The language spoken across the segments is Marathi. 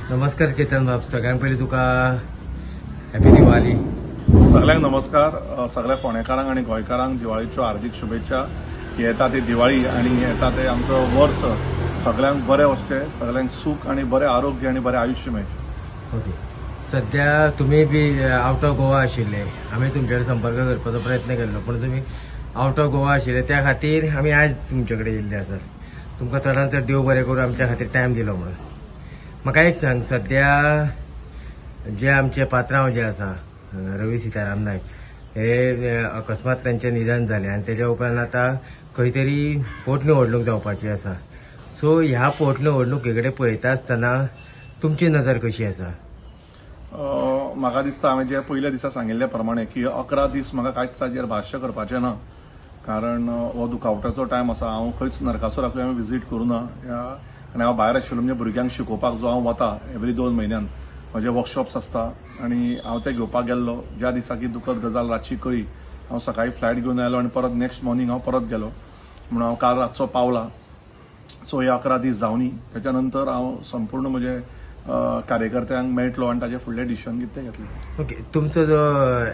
नमस्कार केतन बाब, सगळ्यांक पयलीं तुका हॅपी दिवाळी. सगळ्यांक नमस्कार. सगळ्या फोंडेकारांक आणि गोंयकारांक दिवाळीच्यो हार्दिक शुभेच्छा. येता ती दिवाळी आणि येता ते आमचो वर्स सगळ्यांक बरें वचचें, सगळ्यांक सूख आणि बरें आरोग्य आणि बरें आयुष्य मेळचें. ओके. सध्या तुम्ही बी आउट ऑफ गोवा आशिल्ले, आम्ही तुमचे संपर्क करपाचो प्रयत्न केल्लो, पण तुम्ही आउट ऑफ गोवा आशिल्ले, त्या खातीर आमी आज तुमचे कडेन येयल्ले आसात. तुमकां चडांत चड देव बरें करून आमच्या खातीर टायम दिलो म्हणून. म्हाका एक सांग, सध्या जे आमचे पात्रांव जे आसा रवी सीताराम नायक हे अकस्मात त्यांचे निधन जाले आणि त्याच्या उपरांत आता खंय तरी पोटनिवडणूक जावपाची आसा. सो ह्या पोटनिवडणुके पळयता आसतना तुमची नजर कशी आसा? म्हाका दिसता हांवें जे पयल्या दिसा सांगिल्ल्या प्रमाणे की 11 दीस म्हाका कांयच ताजेर भाश्य करपाचें ना, कारण हो दुखावट्याचो टायम आसा. हांव खंयच नरकासूराक हांवें विजीट करूं ना आनी हांव भायर आशिल्लो म्हणजे भुरग्यांक शिकोवपाक जो हांव वता एवरी 2 म्हयन्यान म्हजे वर्कशॉप्स आसता आणि हांव ते घेवपाक गेल्लो. ज्या दिसा की दुखद गजाल रातची कळ्ळी, हांव सकाळी फ्लायट घेवन आयलो आणि परत नेक्स्ट मॉर्निंग हांव परत गेलो. म्हणून हांव काल रातचो पावला. सो हे 11 दीस जावनी. त्याच्या नंतर हांव संपूर्ण म्हजे कार्यकर्त्यांक मेळटलो आणि ताजे फुडले डिसिजन कितें घेतलें. ओके. तुमचो जो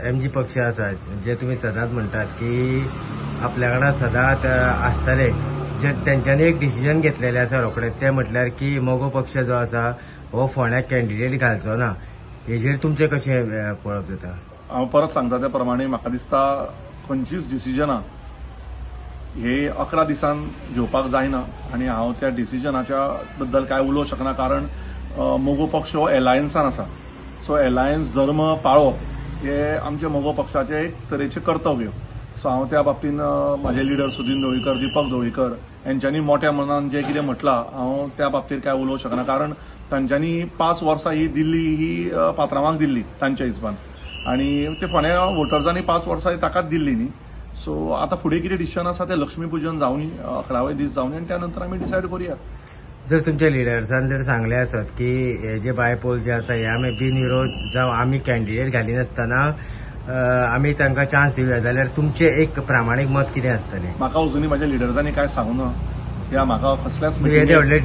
एमजी पक्ष आसा, जे तुम्ही सदांच म्हणटात की आपल्या वांगडा सदांच आसतले, जे तेंच्यांनी एक डिसिजन घेतलेलें आसा रोखडेंच, ते म्हटल्यार की मोगो पक्ष जो आसा हो फोंड्याक कॅन्डिडेट घालचो ना. हेजेर तुमचें कशें पळप जाता? हांव परत सांगता त्या प्रमाणे म्हाका दिसता खंयचीच डिसिजनां हे 11 दिसान घेवपाक जायना आणि हांव त्या डिसिजनाच्या बद्दल काय उलोवंक शकना, कारण मोगो पक्ष हो एलायन्सान आसा. सो एलायन्स धर्म पाळप हे आमचे मोगो पक्षाचे एक तरेचे कर्तव्य. सो हांव त्या बाबतीन म्हाजे लिडर सुदीन ढवळीकर, दीपक ढवळीकर यांच्यांनी मोठ्या मनान जे कितें म्हटलां, हांव त्या बाबतीर काय उलोवंक शकना, कारण तांच्यांनी 5 वर्सां ही दिल्ली ही पात्रांवाक दिल्ली तांच्या हिसबान आणि ते फोंड्या वोटर्सांनी 5 वर्सां ताकाच दिल्ली न्ही. सो आता फुडें कितें डिसिजन आसा ते लक्ष्मी पुजन जावनी, 11वे दीस जावनी आणि त्यानंतर आमी डिसायड करूया. जर तुमच्या लिडर्सान जर सांगले आसत की हे जे बायपोल जे आसा हे आमी बिनविरोध जावं आमी कॅन्डिडेट घाली नासतना आमी तांकां चान्स दिवया, जाल्यार तुमचे एक प्रामाणीक मत कितें आसतलें? म्हाका अजुनी म्हाज्या लिडर्सांनी काय सांगूं ना. या म्हाका कसल्याच येदे व्हडले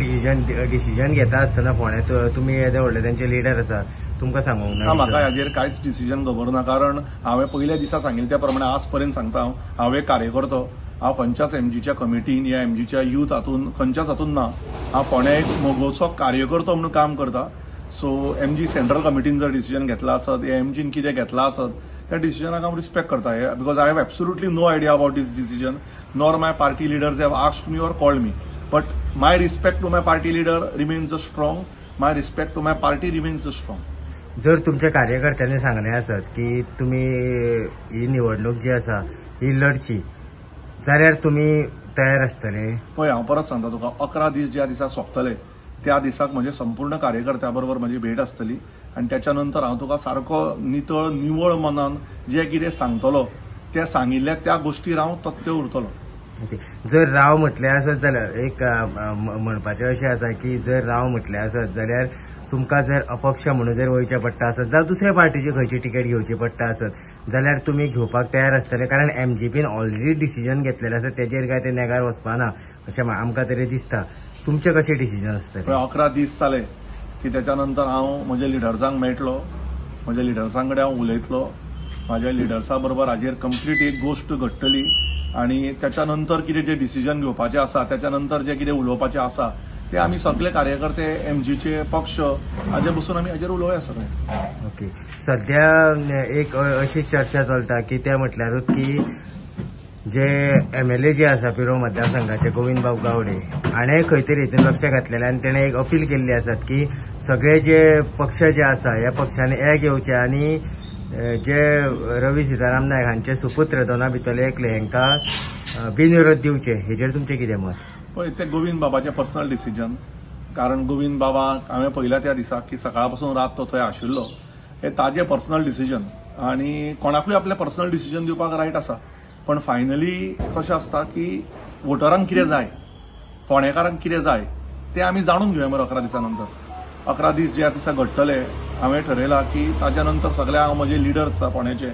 डिसिजन घेता आसतना फोंड्या तुमी येदे व्हडले तेंचे लिडर आसा, तुमकां सांगूंक ना? म्हाका हाजेर कांयच डिसिजन खबर ना, कारण हांवें पयल्या दिसा सांगिल्ले त्या प्रमाणे आज पर्यंत सांगता हांव एक कार्यकर्तो. हांव खंयच्याच एमजीच्या कमिटीन या एमजीच्या युथ हातून खंयच्याच हातून ना. हांव फोंड्या एक मोगोचो कार्यकर्तो म्हणून काम करता. सो एमजी सेंट्रल कमिटीन जर डिसिजन घेतला आसत या एमजीन कितें घेतला आसत त्या डिसिजनाक हांव रिस्पेक्ट करता, because I have absolutely no idea about this decision, nor my party leaders have asked me or called me. But my respect to my party leader remains strong, my respect to my party remains strong. जर तुमच्या कार्यकर्त्यांनी सांगले आसत की तुम्ही ही निवडणूक जी आसा ही लढची, जाल्यार तुम्ही तयार आसतले? पळय, हांव परत सांगता तुका, 11 दीस ज्या दिसा सोंपतले त्या दिसाक म्हजे संपूर्ण कार्यकर्त्यां बरोबर म्हजी भेट आसतली आणि त्याच्या नंतर हांव तुका सारको नितळ निवळ मनान जे कितें सांगतलो त्या सांगिल्ल्या त्या गोष्टीर हांव तथ्य उरतलो. ओके. जर राव म्हटले आसत जाल्यार एक म्हणपाचें अशें आसा की जर राव म्हटले आसत जाल्यार तुमकां जर अपक्ष म्हणून जर वयचें पडटा आसत जावं दुसऱ्या पार्टीची खंयची तिकेट घेवची पडटा आसत जाल्यार तुमी घेवपाक तयार आसतले, कारण एमजीपीन ऑलरेडी डिसिजन घेतलेलें आसा, तेजेर काय ते नेगार वचपाना अशें आमकां तरी दिसता. तुमचे कशें डिसिजन आसतलें? 11 दीस जाले की त्याच्या नंतर हांव म्हज्या लिडर्सांक मेळटलो, म्हज्या लिडर्सां कडेन हांव उलयतलो, म्हाज्या लिडर्सां बरोबर हाजेर कंप्लीट एक गोष्ट घडटली आणि त्याच्या नंतर कितें जे डिसिजन घेवपाचें आसा, त्याच्या नंतर जे कितें उलोवपाचें आसा ते आमी सगळे कार्यकर्ते एमजीचे पक्ष हाजे बसून आमी हाजेर उलोवया सगळे. ओके. सध्या एक अशी चर्चा चलता की ते म्हटल्यारूच की जे एमएलए जे आसा पिरो मतदारसंघाचे गोविंद बाब गावडे हाणें खंय तरी हेतून लक्ष घातलेलें आणि तेणें एक अपील केल्ली आसात की सगळे जे पक्ष जे आसा ह्या पक्षांनी एक येवचे आणि जे रवी सीताराम नायक हांचे सुपुत्र दोना भितरले एकले हांकां बिनविरोध दिवचे. हेजेर तुमचें कितें मत? पळय, ते गोविंद बाबाचें पर्सनल डिसिजन, कारण गोविंद बाबाक हांवें पयल्या त्या दिसा की सकाळ पासून रात तो थंय आशिल्लो, हे ताजें पर्सनल डिसिजन आणि कोणाकूय आपलें पर्सनल डिसिजन दिवपाक रायट आसा. पण फायनली कशें आसता की वोटरांक कितें जाय, फोंडेकारांक कितें जाय ते आमी जाणून घेवया मरे 11 दिसा नंतर. 11 दीस ज्या दिसा घडटले हांवें ठरयलां की ताच्या नंतर सगळे हांव म्हजे लिडर्स आसा फोंड्याचे,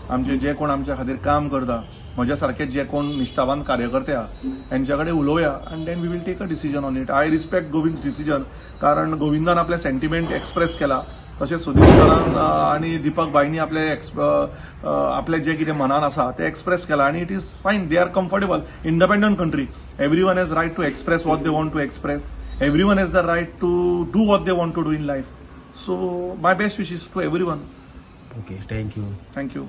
आमचे जे कोण आमच्या खातीर काम करता म्हज्या सारखे जे कोण निश्ठावान कार्यकर्ते आहा यांच्या कडेन उलोवया and then we will take a decision on it. I respect Govind decision, कारण गोविंदान आपले सेंटिमेंट एक्सप्रेस केला, तशेंच सुदीप सरान आनी दीपक भाईनी आपले जे कितें मनान आसा ते एक्सप्रेस केला आनी it is fine. They are comfortable. Independent country, everyone has right to express what they want to express. Everyone has the right to do what they want to do in life. So my best wishes to everyone. Okay, thank you. Thank you.